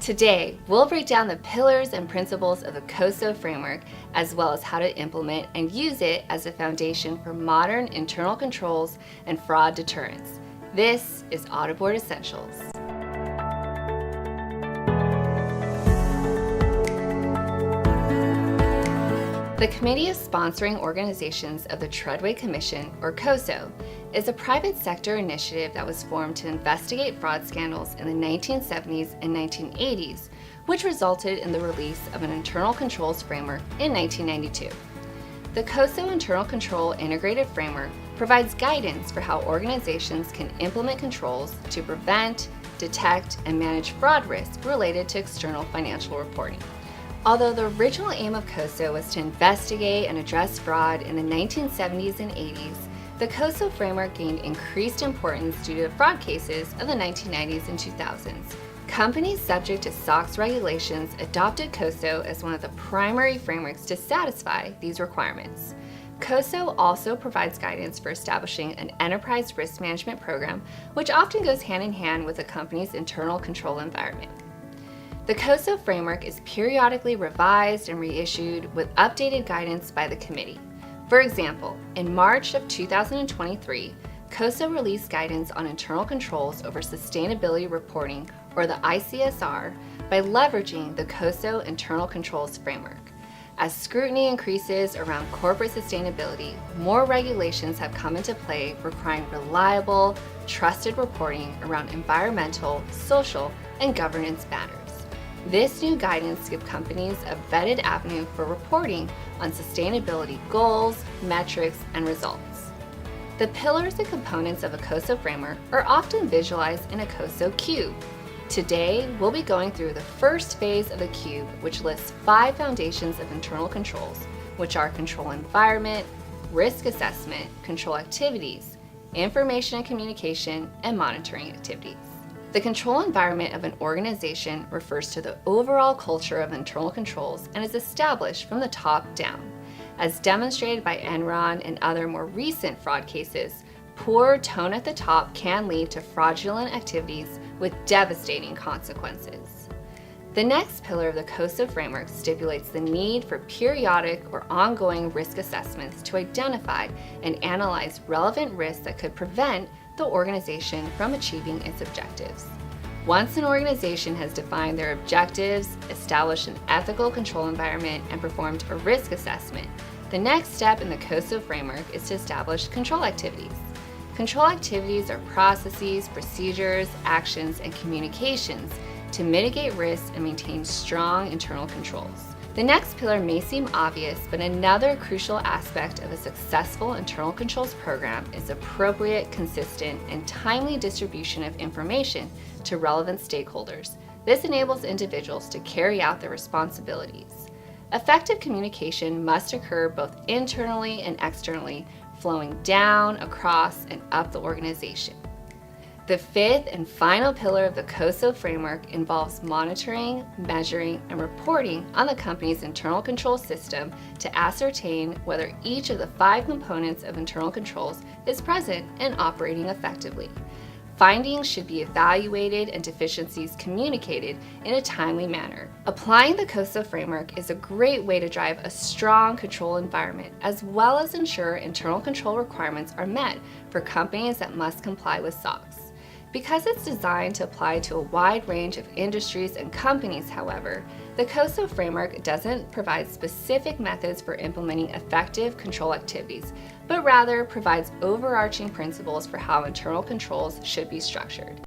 Today, we'll break down the pillars and principles of the Coso framework, as well as how to implement and use it as a foundation for modern internal controls and fraud deterrence. This is Audit Board Essentials. The Committee of Sponsoring Organizations of the Treadway Commission, or COSO, is a private sector initiative that was formed to investigate fraud scandals in the 1970s and 1980s, which resulted in the release of an internal controls framework in 1992. The COSO Internal Control Integrated Framework provides guidance for how organizations can implement controls to prevent, detect, and manage fraud risk related to external financial reporting. Although the original aim of COSO was to investigate and address fraud in the 1970s and 80s, the COSO framework gained increased importance due to fraud cases of the 1990s and 2000s. Companies subject to SOX regulations adopted COSO as one of the primary frameworks to satisfy these requirements. COSO also provides guidance for establishing an enterprise risk management program, which often goes hand in hand with a company's internal control environment. The COSO framework is periodically revised and reissued with updated guidance by the committee. For example, in March of 2023, COSO released guidance on internal controls over sustainability reporting, or the ICSR, by leveraging the COSO internal controls framework. As scrutiny increases around corporate sustainability, more regulations have come into play requiring reliable, trusted reporting around environmental, social, and governance matters. This new guidance gives companies a vetted avenue for reporting on sustainability goals, metrics, and results. The pillars and components of a COSO framework are often visualized in a COSO cube. Today, we'll be going through the first phase of the cube, which lists 5 foundations of internal controls, which are control environment, risk assessment, control activities, information and communication, and monitoring activities. The control environment of an organization refers to the overall culture of internal controls and is established from the top down. As demonstrated by Enron and other more recent fraud cases, poor tone at the top can lead to fraudulent activities with devastating consequences. The next pillar of the COSO framework stipulates the need for periodic or ongoing risk assessments to identify and analyze relevant risks that could prevent the organization from achieving its objectives. Once an organization has defined their objectives, established an ethical control environment, and performed a risk assessment, the next step in the COSO framework is to establish control activities. Control activities are processes, procedures, actions, and communications to mitigate risks and maintain strong internal controls. The next pillar may seem obvious, but another crucial aspect of a successful internal controls program is appropriate, consistent, and timely distribution of information to relevant stakeholders. This enables individuals to carry out their responsibilities. Effective communication must occur both internally and externally, flowing down, across, and up the organization. The fifth and final pillar of the COSO framework involves monitoring, measuring, and reporting on the company's internal control system to ascertain whether each of the 5 components of internal controls is present and operating effectively. Findings should be evaluated and deficiencies communicated in a timely manner. Applying the COSO framework is a great way to drive a strong control environment, as well as ensure internal control requirements are met for companies that must comply with SOX. Because it's designed to apply to a wide range of industries and companies, however, the COSO framework doesn't provide specific methods for implementing effective control activities, but rather provides overarching principles for how internal controls should be structured.